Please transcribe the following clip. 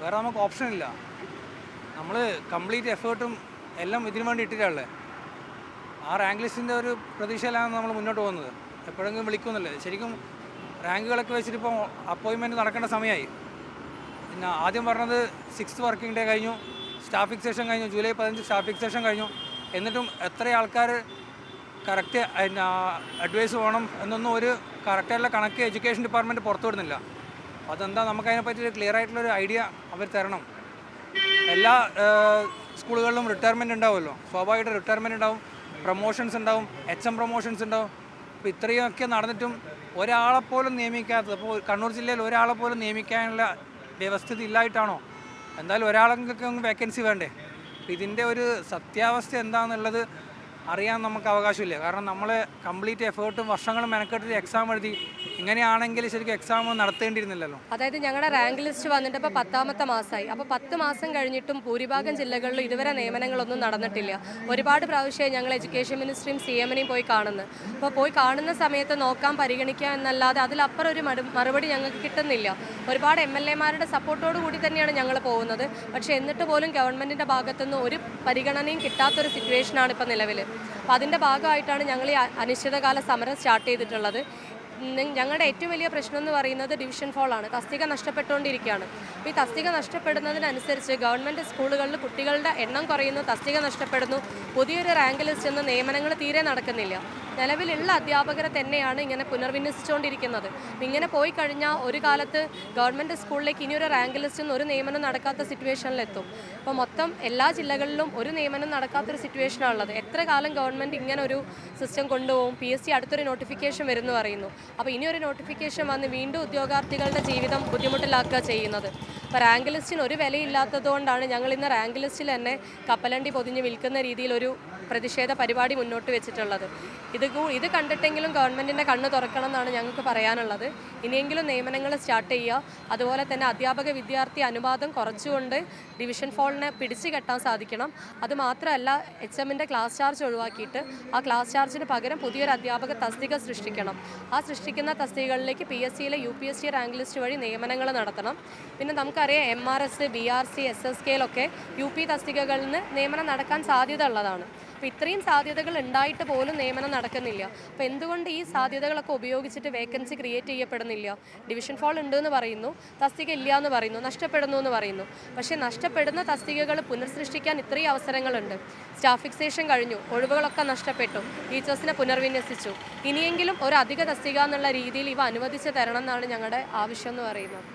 വേറെ നമുക്ക് ഓപ്ഷനില്ല. നമ്മൾ കംപ്ലീറ്റ് എഫേർട്ടും എല്ലാം ഇതിനു വേണ്ടി ഇട്ടിട്ടുള്ളത്. ആ റാങ്ക് ലിസ്റ്റിൻ്റെ ഒരു പ്രതീക്ഷയിലാണ് നമ്മൾ മുന്നോട്ട് പോകുന്നത്. എപ്പോഴെങ്കിലും വിളിക്കുന്നില്ലേ. ശരിക്കും റാങ്കുകളൊക്കെ വെച്ചിട്ടിപ്പോൾ അപ്പോയിൻമെൻറ്റ് നടക്കേണ്ട സമയമായി. പിന്നെ ആദ്യം പറഞ്ഞത് 6th വർക്കിംഗ് ഡേ കഴിഞ്ഞു, സ്റ്റാഫ് ഫിക്സേഷൻ കഴിഞ്ഞു, ജൂലൈ 15 സ്റ്റാഫ് ഫിക്സേഷൻ കഴിഞ്ഞു. എന്നിട്ടും എത്ര ആൾക്കാർ കറക്റ്റ് അഡ്വൈസ് വേണം എന്നൊന്നും ഒരു കറക്റ്റായിട്ടുള്ള കണക്ക് എഡ്യൂക്കേഷൻ ഡിപ്പാർട്ട്മെൻറ്റ് പുറത്തു വിടുന്നില്ല. അതെന്താ, നമുക്കതിനെപ്പറ്റി ക്ലിയർ ആയിട്ടുള്ളൊരു ഐഡിയ അവർ തരണം. എല്ലാ സ്കൂളുകളിലും റിട്ടയർമെൻറ്റ് ഉണ്ടാവുമല്ലോ, സ്വാഭാവികമായിട്ട് റിട്ടയർമെൻറ്റ് ഉണ്ടാവും, പ്രൊമോഷൻസ് ഉണ്ടാവും, HM പ്രൊമോഷൻസ് ഉണ്ടാവും. അപ്പോൾ ഇത്രയൊക്കെ നടന്നിട്ടും ഒരാളെപ്പോലും നിയമിക്കാത്തത്, അപ്പോൾ കണ്ണൂർ ജില്ലയിൽ ഒരാളെപ്പോലും നിയമിക്കാനുള്ള വ്യവസ്ഥിതി ഇല്ലായിട്ടാണോ? എന്തായാലും ഒരാളെങ്കിലും വേക്കൻസി വേണ്ടേ? അപ്പോൾ ഇതിൻ്റെ ഒരു സത്യാവസ്ഥ എന്താണെന്നുള്ളത് അറിയാൻ നമുക്ക് അവകാശമില്ല. കാരണം നമ്മൾ കംപ്ലീറ്റ് എഫേർട്ടും വർഷങ്ങളും മെനക്കെട്ടിട്ട് എക്സാം എഴുതി. ഇങ്ങനെയാണെങ്കിൽ ശരിക്കും എക്സാം നടത്തേണ്ടിയിരുന്നില്ലല്ലോ. അതായത് ഞങ്ങളുടെ റാങ്ക് ലിസ്റ്റ് വന്നിട്ട് ഇപ്പോൾ 10ാമത്തെ മാസമായി. അപ്പോൾ 10 മാസം കഴിഞ്ഞിട്ടും ഭൂരിഭാഗം ജില്ലകളിലും ഇതുവരെ നിയമനങ്ങളൊന്നും നടന്നിട്ടില്ല. ഒരുപാട് പ്രാവശ്യമായി ഞങ്ങൾ എഡ്യൂക്കേഷൻ മിനിസ്ട്രിയും CMനെയും പോയി കാണുന്നത്. അപ്പോൾ പോയി കാണുന്ന സമയത്ത് നോക്കാൻ പരിഗണിക്കുക എന്നല്ലാതെ അതിലപ്പുറം ഒരു മറുപടി ഞങ്ങൾക്ക് കിട്ടുന്നില്ല. ഒരുപാട് MLAമാരുടെ സപ്പോർട്ടോടു കൂടി തന്നെയാണ് ഞങ്ങൾ പോകുന്നത്. പക്ഷേ എന്നിട്ട് പോലും ഗവൺമെൻറ്റിൻ്റെ ഭാഗത്തുനിന്ന് ഒരു പരിഗണനയും കിട്ടാത്തൊരു സിറ്റുവേഷനാണ് ഇപ്പോൾ നിലവിൽ. അപ്പോൾ അതിൻ്റെ ഭാഗമായിട്ടാണ് ഞങ്ങൾ ഈ അനിശ്ചിതകാല സമരം സ്റ്റാർട്ട് ചെയ്തിട്ടുള്ളത്. ഞങ്ങളുടെ ഏറ്റവും വലിയ പ്രശ്നം എന്ന് പറയുന്നത് ഡിവിഷൻ ഫോളാണ്. തസ്തിക നഷ്ടപ്പെട്ടുകൊണ്ടിരിക്കുകയാണ്. അപ്പോൾ ഈ തസ്തിക നഷ്ടപ്പെടുന്നതിനനുസരിച്ച് ഗവൺമെൻറ് സ്കൂളുകളിൽ കുട്ടികളുടെ എണ്ണം കുറയുന്നു, തസ്തിക നഷ്ടപ്പെടുന്നു, പുതിയൊരു റാങ്ക് ലിസ്റ്റ് എന്ന നിയമനങ്ങൾ തീരെ നടക്കുന്നില്ല. നിലവിലുള്ള അധ്യാപകരെ തന്നെയാണ് ഇങ്ങനെ പുനർവിന്യസിച്ചുകൊണ്ടിരിക്കുന്നത്. ഇങ്ങനെ പോയി കഴിഞ്ഞാൽ ഒരു കാലത്ത് ഗവൺമെൻറ് സ്കൂളിലേക്ക് ഇനിയൊരു റാങ്ക് ലിസ്റ്റിൽ ഒരു നിയമനം നടക്കാത്ത സിറ്റുവേഷനിലെത്തും. അപ്പോൾ മൊത്തം എല്ലാ ജില്ലകളിലും ഒരു നിയമനം നടക്കാത്തൊരു സിറ്റുവേഷനാണുള്ളത്. എത്ര കാലം ഗവൺമെൻറ് ഇങ്ങനെ ഒരു സിസ്റ്റം കൊണ്ടുപോകും? PSC അടുത്തൊരു നോട്ടിഫിക്കേഷൻ വരുന്നു പറയുന്നു. അപ്പോൾ ഇനിയൊരു നോട്ടിഫിക്കേഷൻ വന്ന് വീണ്ടും ഉദ്യോഗാർത്ഥികളുടെ ജീവിതം ബുദ്ധിമുട്ടിലാക്കുക ചെയ്യുന്നത്. അപ്പോൾ റാങ്ക് ലിസ്റ്റിന് ഒരു വിലയില്ലാത്തതുകൊണ്ടാണ് ഞങ്ങൾ ഇന്ന് റാങ്ക് ലിസ്റ്റിൽ തന്നെ കപ്പലണ്ടി പൊതിഞ്ഞ് വിൽക്കുന്ന രീതിയിലൊരു പ്രതിഷേധ പരിപാടി മുന്നോട്ട് വെച്ചിട്ടുള്ളത്. ഇത് കണ്ടിട്ടെങ്കിലും ഗവൺമെൻറ്റിൻ്റെ കണ്ണ് തുറക്കണം എന്നാണ് ഞങ്ങൾക്ക് പറയാനുള്ളത്. ഇനിയെങ്കിലും നിയമനങ്ങൾ സ്റ്റാർട്ട് ചെയ്യുക. അതുപോലെ തന്നെ അധ്യാപക വിദ്യാർത്ഥി അനുപാതം കുറച്ചുകൊണ്ട് ഡിവിഷൻ ഫോളിനെ പിടിച്ചു കെട്ടാൻ സാധിക്കണം. അതുമാത്രമല്ല, HMൻ്റെ ക്ലാസ് ചാർജ് ഒഴിവാക്കിയിട്ട് ആ ക്ലാസ് ചാർജിന് പകരം പുതിയൊരു അധ്യാപക തസ്തിക സൃഷ്ടിക്കണം. ആ സൃഷ്ടിക്കുന്ന തസ്തികകളിലേക്ക് PSCയിലെ UPSC റാങ്ക് ലിസ്റ്റ് വഴി നിയമനങ്ങൾ നടത്തണം. പിന്നെ നമുക്കറിയാം MRS, BRC, SSKയിലൊക്കെ UP തസ്തികകളിൽ നിന്ന് നിയമനം നടക്കാൻ സാധ്യത ഉള്ളതാണ്. അപ്പോൾ ഇത്രയും സാധ്യതകൾ ഉണ്ടായിട്ട് പോലും നിയമനം നടക്കുന്നില്ല. അപ്പോൾ എന്തുകൊണ്ട് ഈ സാധ്യതകളൊക്കെ ഉപയോഗിച്ചിട്ട് വേക്കൻസി ക്രിയേറ്റ് ചെയ്യപ്പെടുന്നില്ല? ഡിവിഷൻ ഫോൾ ഉണ്ടെന്ന് പറയുന്നു, തസ്തിക ഇല്ല എന്ന് പറയുന്നു, നഷ്ടപ്പെടുന്നു എന്ന് പറയുന്നു. പക്ഷേ നഷ്ടപ്പെടുന്ന തസ്തികകൾ പുനഃസൃഷ്ടിക്കാൻ ഇത്രയും അവസരങ്ങളുണ്ട്. സ്റ്റാഫ് ഫിക്സേഷൻ കഴിഞ്ഞു, ഒഴിവുകളൊക്കെ നഷ്ടപ്പെട്ടു, ടീച്ചേഴ്സിനെ പുനർവിന്യസിച്ചു. ഇനിയെങ്കിലും ഒരു അധിക തസ്തിക എന്നുള്ള രീതിയിൽ ഇവ അനുവദിച്ച് തരണം എന്നാണ് ഞങ്ങളുടെ ആവശ്യം എന്ന് പറയുന്നത്.